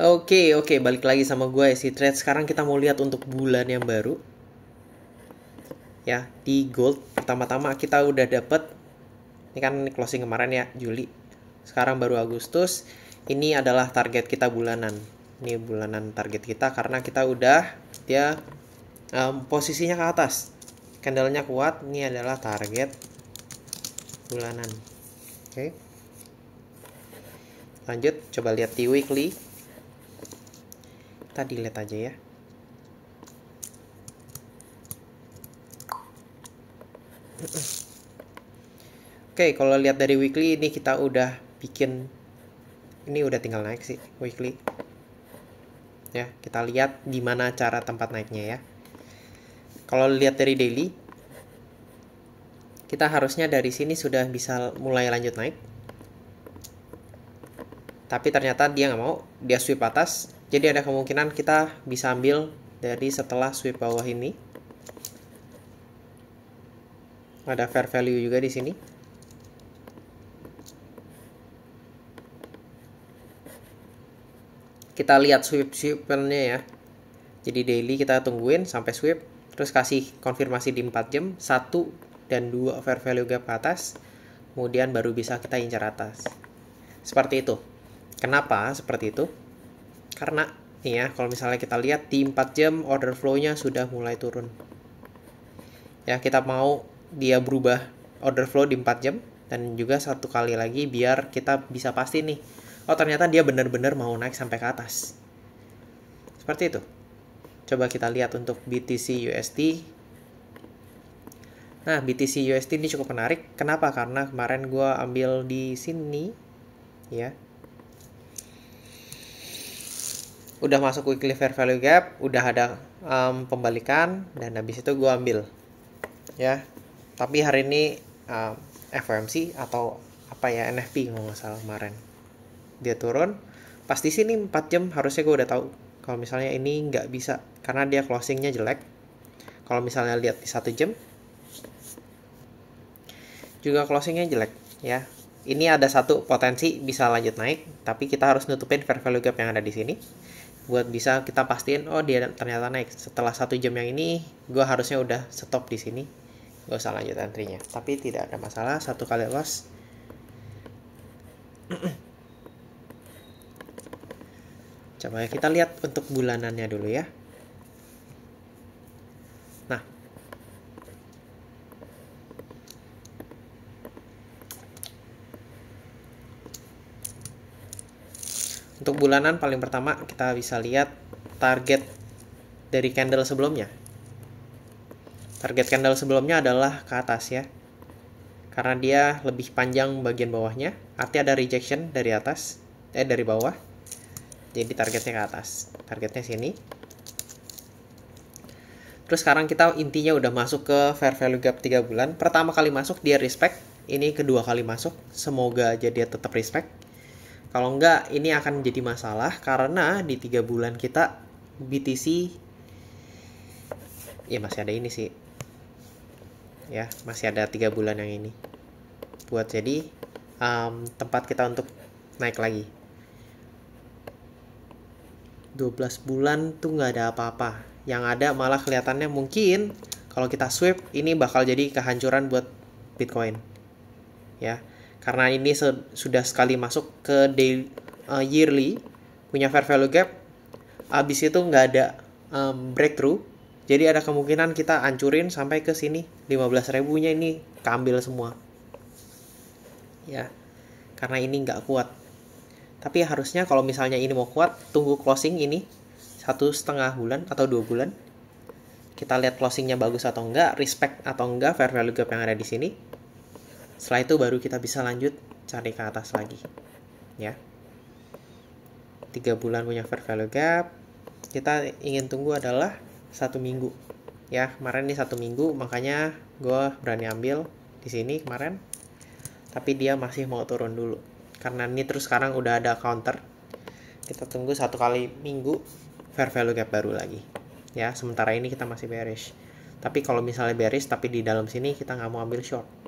Oke, balik lagi sama gue si Trade. Sekarang kita mau lihat untuk bulan yang baru. Ya, di gold pertama-tama kita udah dapet. Ini kan closing kemarin ya, Juli. Sekarang baru Agustus. Ini adalah target kita bulanan. Ini bulanan target kita karena kita udah dia posisinya ke atas. Candlenya kuat. Ini adalah target bulanan. Oke. Lanjut, coba lihat di weekly. Kita delete aja ya. Oke, kalau lihat dari weekly ini kita udah bikin, ini udah tinggal naik sih weekly. Ya, kita lihat di mana cara tempat naiknya ya. Kalau lihat dari daily, kita harusnya dari sini sudah bisa mulai lanjut naik. Tapi ternyata dia nggak mau, dia sweep atas. Jadi ada kemungkinan kita bisa ambil dari setelah sweep bawah ini. Ada fair value juga di sini. Kita lihat sweep-sweepnya ya. Jadi daily kita tungguin sampai sweep, terus kasih konfirmasi di 4 jam, 1 dan 2 fair value gap ke atas. Kemudian baru bisa kita incar atas. Seperti itu. Kenapa seperti itu? Karena nih ya, kalau misalnya kita lihat di 4 jam order flow-nya sudah mulai turun. Ya, kita mau dia berubah order flow di 4 jam dan juga satu kali lagi biar kita bisa pasti nih. Oh, ternyata dia benar-benar mau naik sampai ke atas. Seperti itu. Coba kita lihat untuk BTC USD. Nah, BTC USD ini cukup menarik. Kenapa? Karena kemarin gue ambil di sini ya. Udah masuk weekly fair value gap, udah ada pembalikan, dan habis itu gue ambil ya. Tapi hari ini FOMC atau apa ya, NFP kalau nggak salah kemarin dia turun. Pas di sini 4 jam harusnya gue udah tahu kalau misalnya ini nggak bisa karena dia closingnya jelek. Kalau misalnya lihat di 1 jam juga closingnya jelek ya. Ini ada satu potensi bisa lanjut naik, tapi kita harus nutupin fair value gap yang ada di sini buat bisa kita pastiin oh dia ternyata naik. Setelah 1 jam yang ini gue harusnya udah stop di sini, gak usah lanjut entry-nya. Tapi tidak ada masalah, satu kali loss. Coba kita lihat untuk bulanannya dulu ya. Nah, untuk bulanan paling pertama kita bisa lihat target dari candle sebelumnya. Target candle sebelumnya adalah ke atas ya. Karena dia lebih panjang bagian bawahnya, artinya ada rejection dari atas, dari bawah. Jadi targetnya ke atas. Targetnya sini. Terus sekarang kita intinya udah masuk ke fair value gap 3 bulan. Pertama kali masuk dia respect. Ini kedua kali masuk. Semoga aja dia tetap respect. Kalau enggak, ini akan jadi masalah karena di 3 bulan kita BTC ya masih ada ini sih. Ya, masih ada 3 bulan yang ini. Buat jadi tempat kita untuk naik lagi. 12 bulan tuh nggak ada apa-apa. Yang ada malah kelihatannya mungkin kalau kita sweep ini bakal jadi kehancuran buat Bitcoin. Ya. Karena ini sudah sekali masuk ke yearly, punya fair value gap, abis itu nggak ada breakthrough, jadi ada kemungkinan kita hancurin sampai ke sini, 15.000-nya ini keambil semua. Ya, karena ini nggak kuat. Tapi harusnya kalau misalnya ini mau kuat, tunggu closing ini 1,5 bulan atau 2 bulan. Kita lihat closingnya bagus atau enggak, respect atau enggak fair value gap yang ada di sini. Setelah itu baru kita bisa lanjut cari ke atas lagi. Ya. 3 bulan punya fair value gap. Kita ingin tunggu adalah 1 minggu. Ya, kemarin ini 1 minggu, makanya gue berani ambil di sini kemarin. Tapi dia masih mau turun dulu. Karena ini terus sekarang udah ada counter. Kita tunggu 1 kali minggu fair value gap baru lagi. Ya, sementara ini kita masih bearish. Tapi kalau misalnya bearish tapi di dalam sini kita nggak mau ambil short.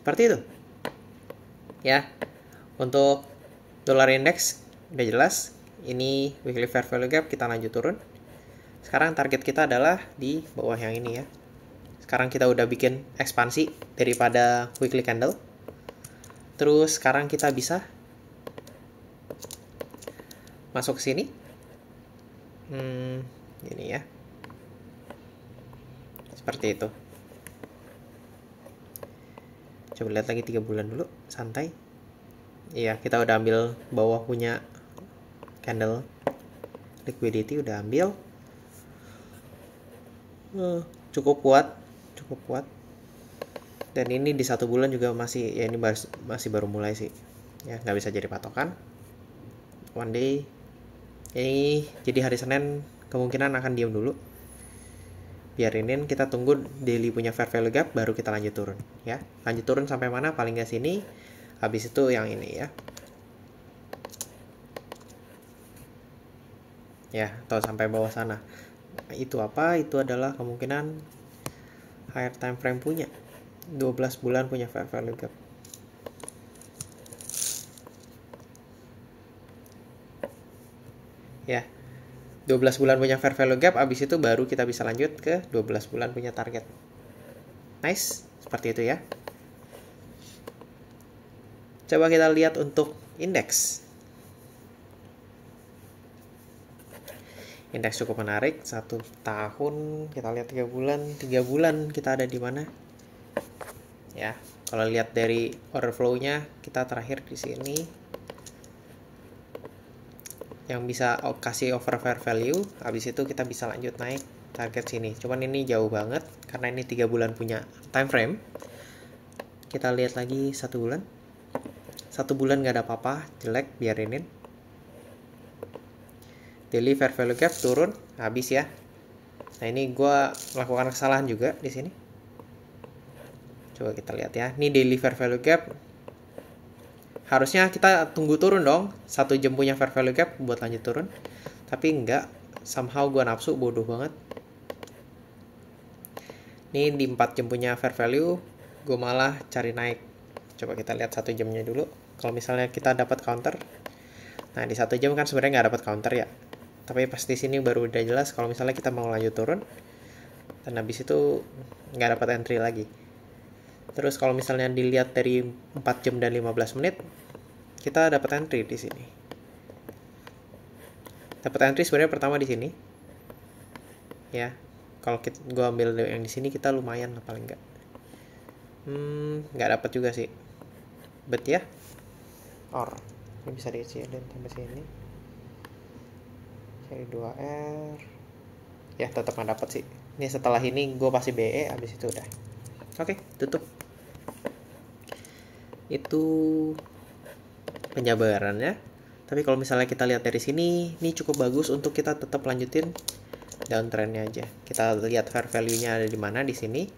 Seperti itu. Ya. Untuk dolar index udah jelas. Ini weekly fair value gap, kita lanjut turun. Sekarang target kita adalah di bawah yang ini ya. Sekarang kita udah bikin ekspansi daripada weekly candle. Terus sekarang kita bisa masuk ke sini. Ini ya. Seperti itu. Coba lihat lagi 3 bulan dulu, santai. Iya, kita udah ambil bawah punya candle. Liquidity udah ambil. Cukup kuat. Dan ini di 1 bulan juga masih, ya ini masih baru mulai sih. Ya, nggak bisa jadi patokan. One day. Ini jadi hari Senin kemungkinan akan diam dulu. Biarinin, kita tunggu daily punya fair value gap, baru kita lanjut turun ya. Lanjut turun sampai mana? Paling nggak sini, habis itu yang ini ya. Ya, atau sampai bawah sana. Itu apa? Itu adalah kemungkinan higher time frame punya 12 bulan punya fair value gap. Ya, 12 bulan punya fair value gap, abis itu baru kita bisa lanjut ke 12 bulan punya target. Nice, seperti itu ya. Coba kita lihat untuk indeks. Indeks cukup menarik, 1 tahun, kita lihat 3 bulan, 3 bulan kita ada di mana? Ya, kalau lihat dari order flow-nya, kita terakhir di sini. Yang bisa kasih over fair value, habis itu kita bisa lanjut naik target sini. Cuman ini jauh banget karena ini 3 bulan punya time frame. Kita lihat lagi 1 bulan. 1 bulan nggak ada apa-apa, jelek, biarinin. Daily fair value gap turun, habis ya. Nah, ini gue melakukan kesalahan juga di sini. Coba kita lihat ya. Ini daily fair value gap. Harusnya kita tunggu turun dong, 1 jam punya fair value gap buat lanjut turun. Tapi enggak, somehow gue nafsu, bodoh banget. Ini di 4 jam punya fair value, gue malah cari naik. Coba kita lihat 1 jamnya dulu. Kalau misalnya kita dapat counter, nah di 1 jam kan sebenarnya nggak dapat counter ya. Tapi pas di sini baru udah jelas kalau misalnya kita mau lanjut turun, dan habis itu nggak dapat entry lagi. Terus kalau misalnya dilihat dari 4 jam dan 15 menit, kita dapat entry di sini. Dapat entry sebenarnya pertama di sini. Ya. Kalau gue ambil yang di sini, kita lumayan lah paling enggak. Nggak dapat juga sih. Bet ya. Ini bisa dikecilin sampai sini. Seri 2R. Ya, tetap nggak dapat sih. Ini setelah ini gue pasti BE, habis itu udah. Oke, tutup. Itu penjabarannya. Tapi kalau misalnya kita lihat dari sini, ini cukup bagus untuk kita tetap lanjutin downtrendnya aja. Kita lihat fair value-nya ada di mana di sini.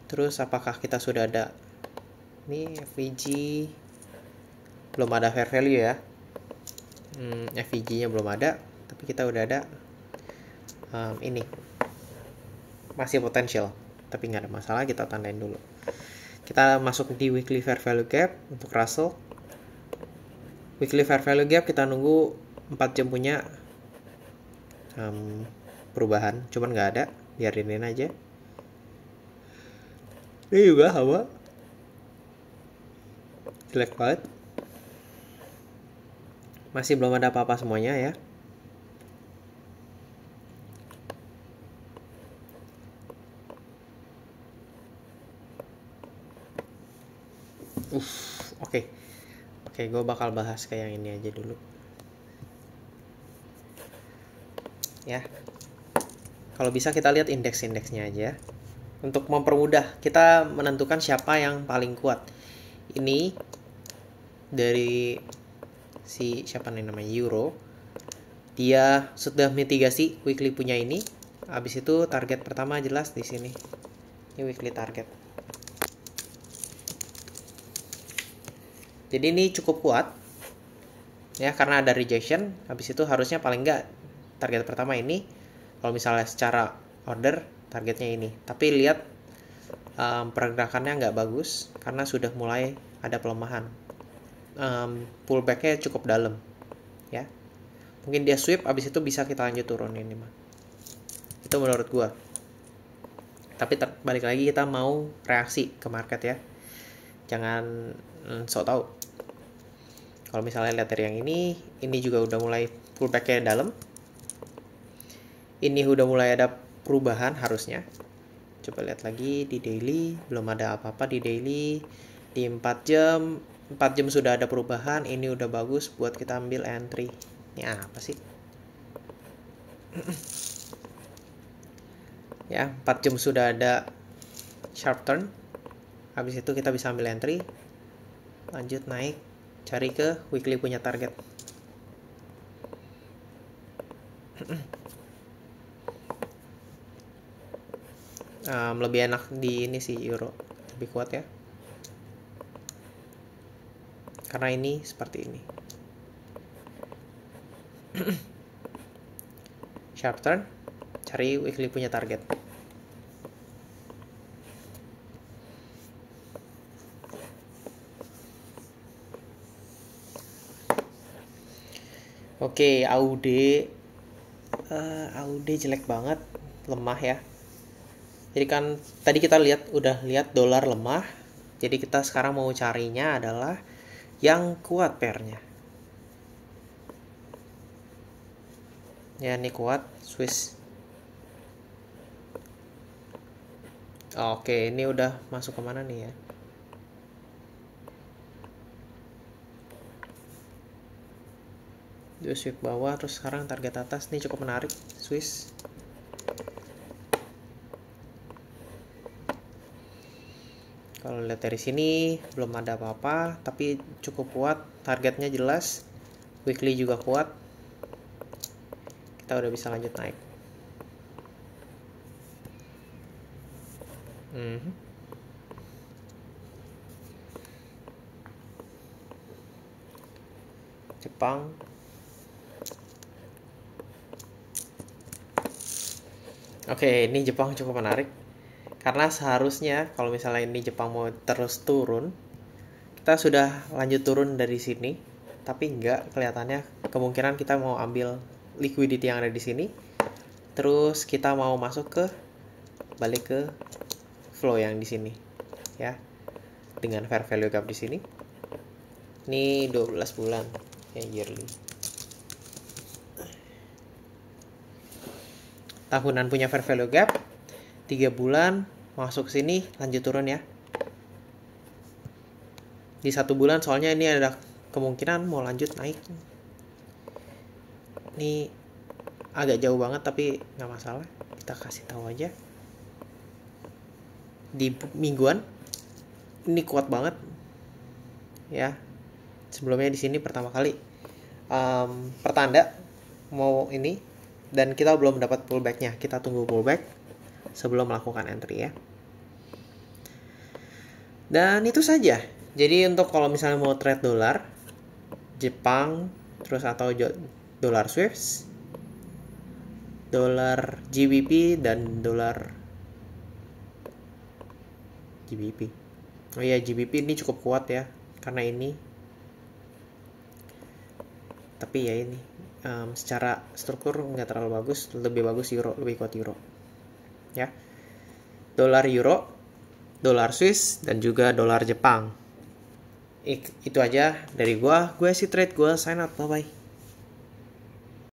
Terus apakah kita sudah ada, ini FVG belum ada fair value ya. FVG-nya belum ada, tapi kita udah ada ini masih potensial, tapi nggak ada masalah, kita tandain dulu. Kita masuk di weekly fair value gap untuk Russell. Weekly fair value gap kita nunggu 4 jam punya perubahan, cuman nggak ada, biarinin aja. Ini juga hawa jelek banget, masih belum ada apa-apa semuanya ya. Oke, gue bakal bahas kayak yang ini aja dulu. Ya. Kalau bisa kita lihat indeks-indeksnya aja. Untuk mempermudah kita menentukan siapa yang paling kuat. Ini dari siapa nih namanya, Euro. Dia sudah mitigasi weekly punya ini. Habis itu target pertama jelas di sini. Ini weekly target. Jadi ini cukup kuat ya, karena ada rejection. Habis itu harusnya paling enggak target pertama ini. Kalau misalnya secara order targetnya ini, tapi lihat pergerakannya nggak bagus karena sudah mulai ada pelemahan. Pullbacknya cukup dalam ya. Mungkin dia sweep, abis itu bisa kita lanjut turun ini mah. Itu menurut gua. Tapi balik lagi kita mau reaksi ke market ya. Jangan sok tahu. Kalau misalnya lihat dari yang ini juga udah mulai pullback-nya dalam. Ini udah mulai ada perubahan harusnya. Coba lihat lagi di daily, belum ada apa-apa di daily. Di 4 jam sudah ada perubahan. Ini udah bagus buat kita ambil entry. Ini apa sih? Ya, 4 jam sudah ada sharp turn. Habis itu kita bisa ambil entry. Lanjut naik, cari ke weekly punya target. Lebih enak di ini sih euro, lebih kuat ya. Karena ini seperti ini. Sharp turn, cari weekly punya target. Oke, AUD jelek banget, lemah ya. Jadi kan tadi kita udah lihat dolar lemah. Jadi kita sekarang mau carinya adalah yang kuat pairnya. Ya, ini kuat Swiss. Oke, ini udah masuk kemana nih ya? Dia sweep bawah, terus sekarang target atas. Nih cukup menarik, Swiss. Kalau lihat dari sini belum ada apa-apa, tapi cukup kuat, targetnya jelas, weekly juga kuat. Kita udah bisa lanjut naik. Jepang. Oke, ini Jepang cukup menarik. Karena seharusnya kalau misalnya ini Jepang mau terus turun, kita sudah lanjut turun dari sini, tapi enggak, kelihatannya kemungkinan kita mau ambil liquidity yang ada di sini, terus kita mau masuk ke balik ke flow yang di sini, ya, dengan fair value gap di sini. Ini 12 bulan ya, yearly. Tahunan punya fair value gap, 3 bulan masuk sini lanjut turun ya. Di 1 bulan soalnya ini ada kemungkinan mau lanjut naik. Ini agak jauh banget tapi nggak masalah, kita kasih tahu aja. Di mingguan ini kuat banget ya. Sebelumnya di sini pertama kali pertanda mau ini, dan kita belum dapat pullbacknya. Kita tunggu pullback sebelum melakukan entry ya. Dan itu saja. Jadi untuk kalau misalnya mau trade dolar, Jepang, terus atau dolar Swiss, dolar GBP, dan dolar GBP. Oh iya, GBP ini cukup kuat ya, karena ini. Tapi ya ini, secara struktur nggak terlalu bagus, lebih bagus euro, lebih kuat euro. Ya, dolar euro, dolar Swiss, dan juga dolar Jepang. Itu aja dari gue si trade, gue sign out, bye bye.